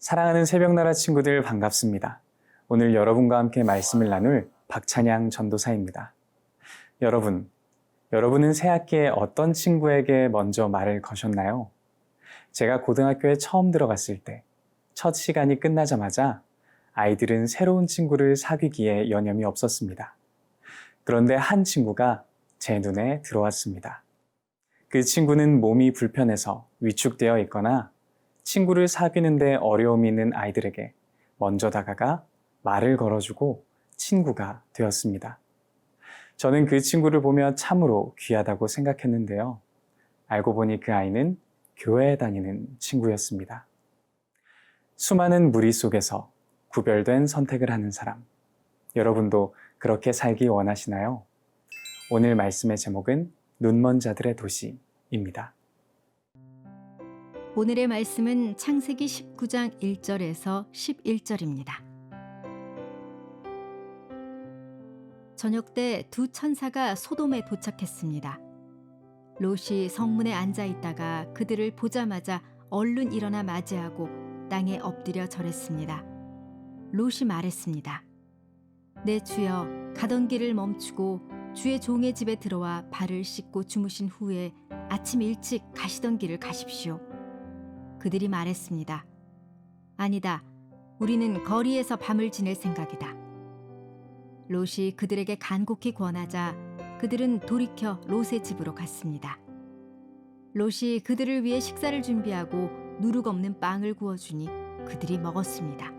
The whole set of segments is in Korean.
사랑하는 새벽나라 친구들 반갑습니다. 오늘 여러분과 함께 말씀을 나눌 박찬양 전도사입니다. 여러분은 새 학기에 어떤 친구에게 먼저 말을 거셨나요? 제가 고등학교에 처음 들어갔을 때 첫 시간이 끝나자마자 아이들은 새로운 친구를 사귀기에 여념이 없었습니다. 그런데 한 친구가 제 눈에 들어왔습니다. 그 친구는 몸이 불편해서 위축되어 있거나 친구를 사귀는데 어려움이 있는 아이들에게 먼저 다가가 말을 걸어주고 친구가 되었습니다. 저는 그 친구를 보며 참으로 귀하다고 생각했는데요. 알고 보니 그 아이는 교회에 다니는 친구였습니다. 수많은 무리 속에서 구별된 선택을 하는 사람. 여러분도 그렇게 살기 원하시나요? 오늘 말씀의 제목은 눈먼 자들의 도시입니다. 오늘의 말씀은 창세기 19장 1절에서 11절입니다. 저녁 때 두 천사가 소돔에 도착했습니다. 롯이 성문에 앉아 있다가 그들을 보자마자 얼른 일어나 맞이하고 땅에 엎드려 절했습니다. 롯이 말했습니다. 내 주여, 가던 길을 멈추고 주의 종의 집에 들어와 발을 씻고 주무신 후에 아침 일찍 가시던 길을 가십시오. 그들이 말했습니다. 아니다. 우리는 거리에서 밤을 지낼 생각이다. 롯이 그들에게 간곡히 권하자 그들은 돌이켜 롯의 집으로 갔습니다. 롯이 그들을 위해 식사를 준비하고 누룩 없는 빵을 구워주니 그들이 먹었습니다.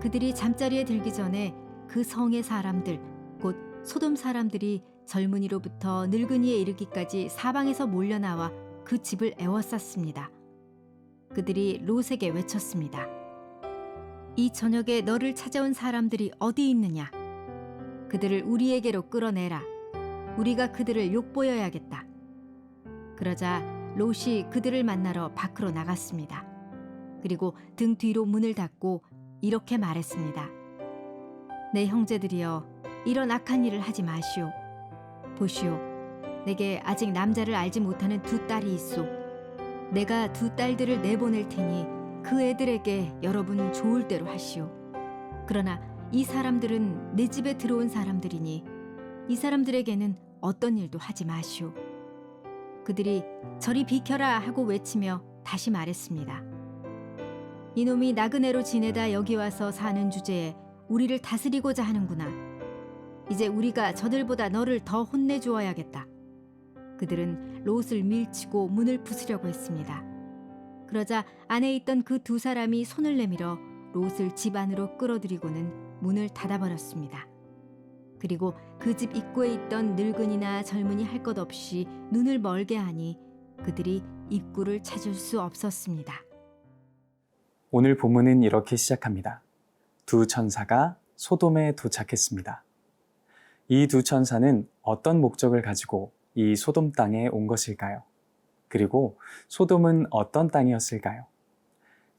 그들이 잠자리에 들기 전에 그 성의 사람들, 곧 소돔 사람들이 젊은이로부터 늙은이에 이르기까지 사방에서 몰려나와 그 집을 에워쌌습니다. 그들이 롯에게 외쳤습니다. 이 저녁에 너를 찾아온 사람들이 어디 있느냐? 그들을 우리에게로 끌어내라. 우리가 그들을 욕보여야겠다. 그러자 롯이 그들을 만나러 밖으로 나갔습니다. 그리고 등 뒤로 문을 닫고 이렇게 말했습니다. 내 형제들이여, 이런 악한 일을 하지 마시오. 보시오, 내게 아직 남자를 알지 못하는 두 딸이 있소. 내가 두 딸들을 내보낼 테니 그 애들에게 여러분 좋을 대로 하시오. 그러나 이 사람들은 내 집에 들어온 사람들이니 이 사람들에게는 어떤 일도 하지 마시오. 그들이 저리 비켜라 하고 외치며 다시 말했습니다. 이놈이 나그네로 지내다 여기 와서 사는 주제에 우리를 다스리고자 하는구나. 이제 우리가 저들보다 너를 더 혼내주어야겠다. 그들은 롯을 밀치고 문을 부수려고 했습니다. 그러자 안에 있던 그 두 사람이 손을 내밀어 롯을 집 안으로 끌어들이고는 문을 닫아버렸습니다. 그리고 그 집 입구에 있던 늙은이나 젊은이 할 것 없이 눈을 멀게 하니 그들이 입구를 찾을 수 없었습니다. 오늘 본문은 이렇게 시작합니다. 두 천사가 소돔에 도착했습니다. 이 두 천사는 어떤 목적을 가지고 이 소돔 땅에 온 것일까요? 그리고 소돔은 어떤 땅이었을까요?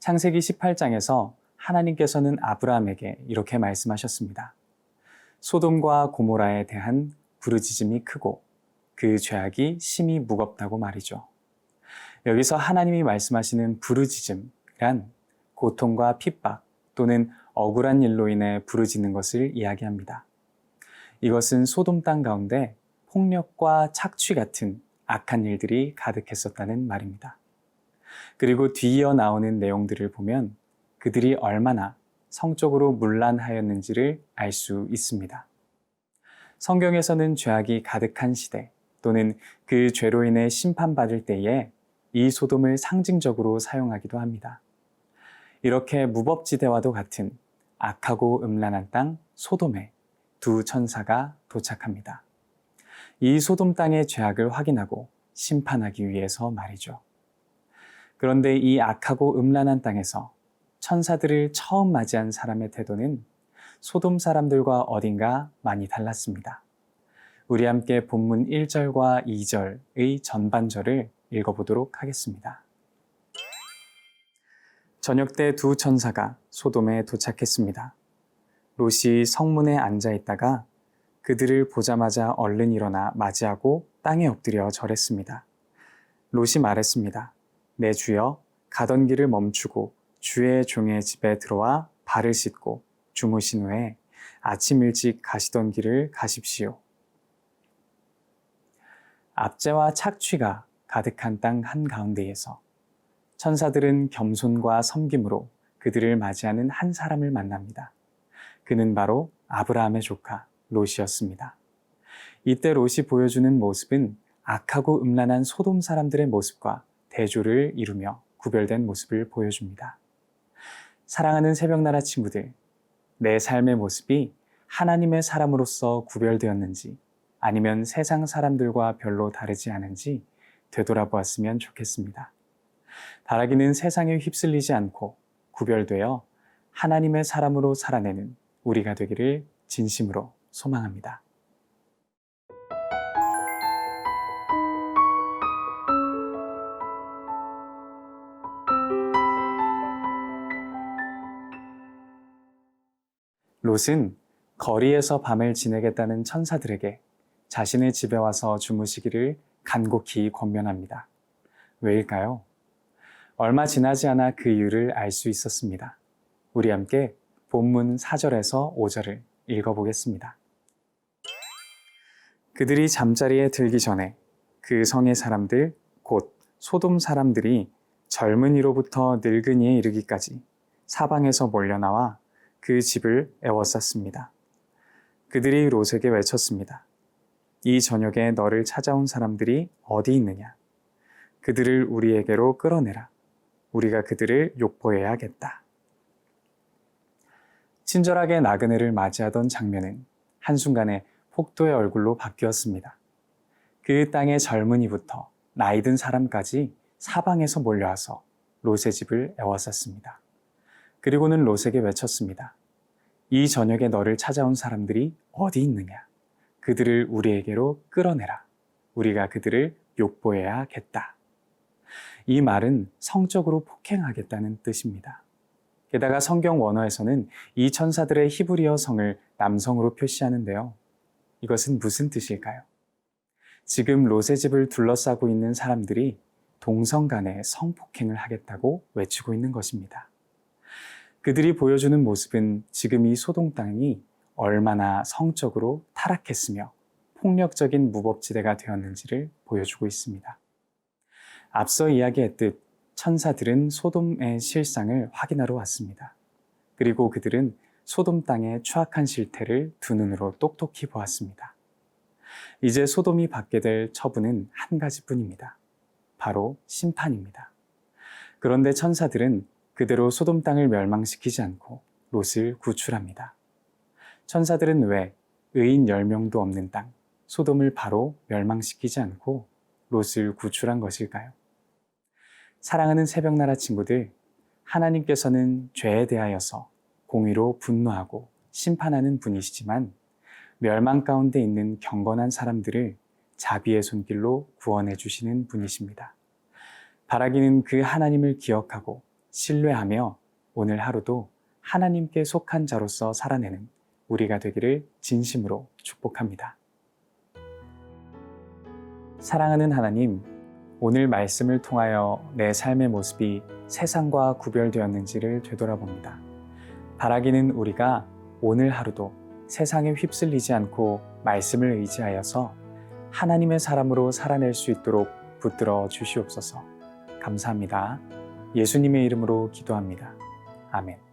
창세기 18장에서 하나님께서는 아브라함에게 이렇게 말씀하셨습니다. 소돔과 고모라에 대한 부르짖음이 크고 그 죄악이 심히 무겁다고 말이죠. 여기서 하나님이 말씀하시는 부르짖음이란 고통과 핍박 또는 억울한 일로 인해 부르짖는 것을 이야기합니다. 이것은 소돔 땅 가운데 폭력과 착취 같은 악한 일들이 가득했었다는 말입니다. 그리고 뒤이어 나오는 내용들을 보면 그들이 얼마나 성적으로 문란하였는지를 알 수 있습니다. 성경에서는 죄악이 가득한 시대 또는 그 죄로 인해 심판받을 때에 이 소돔을 상징적으로 사용하기도 합니다. 이렇게 무법지대와도 같은 악하고 음란한 땅 소돔에 두 천사가 도착합니다. 이 소돔 땅의 죄악을 확인하고 심판하기 위해서 말이죠. 그런데 이 악하고 음란한 땅에서 천사들을 처음 맞이한 사람의 태도는 소돔 사람들과 어딘가 많이 달랐습니다. 우리 함께 본문 1절과 2절의 전반절을 읽어보도록 하겠습니다. 저녁 때 두 천사가 소돔에 도착했습니다. 롯이 성문에 앉아 있다가 그들을 보자마자 얼른 일어나 맞이하고 땅에 엎드려 절했습니다. 롯이 말했습니다. 내 주여, 가던 길을 멈추고 주의 종의 집에 들어와 발을 씻고 주무신 후에 아침 일찍 가시던 길을 가십시오. 압제와 착취가 가득한 땅 한가운데에서 천사들은 겸손과 섬김으로 그들을 맞이하는 한 사람을 만납니다. 그는 바로 아브라함의 조카 롯이었습니다. 이때 롯이 보여주는 모습은 악하고 음란한 소돔 사람들의 모습과 대조를 이루며 구별된 모습을 보여줍니다. 사랑하는 새벽나라 친구들, 내 삶의 모습이 하나님의 사람으로서 구별되었는지 아니면 세상 사람들과 별로 다르지 않은지 되돌아보았으면 좋겠습니다. 바라기는 세상에 휩쓸리지 않고 구별되어 하나님의 사람으로 살아내는 우리가 되기를 진심으로 소망합니다. 롯은 거리에서 밤을 지내겠다는 천사들에게 자신의 집에 와서 주무시기를 간곡히 권면합니다. 왜일까요? 얼마 지나지 않아 그 이유를 알 수 있었습니다. 우리 함께 본문 4절에서 5절을 읽어보겠습니다. 그들이 잠자리에 들기 전에 그 성의 사람들, 곧 소돔 사람들이 젊은이로부터 늙은이에 이르기까지 사방에서 몰려나와 그 집을 에워쌌습니다. 그들이 롯에게 외쳤습니다. 이 저녁에 너를 찾아온 사람들이 어디 있느냐? 그들을 우리에게로 끌어내라. 우리가 그들을 욕보해야겠다. 친절하게 나그네를 맞이하던 장면은 한순간에 폭도의 얼굴로 바뀌었습니다. 그 땅의 젊은이부터 나이 든 사람까지 사방에서 몰려와서 롯의 집을 에워쌌습니다. 그리고는 롯에게 외쳤습니다. 이 저녁에 너를 찾아온 사람들이 어디 있느냐? 그들을 우리에게로 끌어내라. 우리가 그들을 욕보해야겠다. 이 말은 성적으로 폭행하겠다는 뜻입니다. 게다가 성경 원어에서는 이 천사들의 히브리어 성을 남성으로 표시하는데요. 이것은 무슨 뜻일까요? 지금 롯의 집을 둘러싸고 있는 사람들이 동성 간의 성폭행을 하겠다고 외치고 있는 것입니다. 그들이 보여주는 모습은 지금 이 소돔 땅이 얼마나 성적으로 타락했으며 폭력적인 무법지대가 되었는지를 보여주고 있습니다. 앞서 이야기했듯 천사들은 소돔의 실상을 확인하러 왔습니다. 그리고 그들은 소돔 땅의 추악한 실태를 두 눈으로 똑똑히 보았습니다. 이제 소돔이 받게 될 처분은 한 가지뿐입니다. 바로 심판입니다. 그런데 천사들은 그대로 소돔 땅을 멸망시키지 않고 롯을 구출합니다. 천사들은 왜 의인 10명도 없는 땅, 소돔을 바로 멸망시키지 않고 롯을 구출한 것일까요? 사랑하는 새벽나라 친구들, 하나님께서는 죄에 대하여서 공의로 분노하고 심판하는 분이시지만 멸망 가운데 있는 경건한 사람들을 자비의 손길로 구원해 주시는 분이십니다. 바라기는 그 하나님을 기억하고 신뢰하며 오늘 하루도 하나님께 속한 자로서 살아내는 우리가 되기를 진심으로 축복합니다. 사랑하는 하나님, 오늘 말씀을 통하여 내 삶의 모습이 세상과 구별되었는지를 되돌아봅니다. 바라기는 우리가 오늘 하루도 세상에 휩쓸리지 않고 말씀을 의지하여서 하나님의 사람으로 살아낼 수 있도록 붙들어 주시옵소서. 감사합니다. 예수님의 이름으로 기도합니다. 아멘.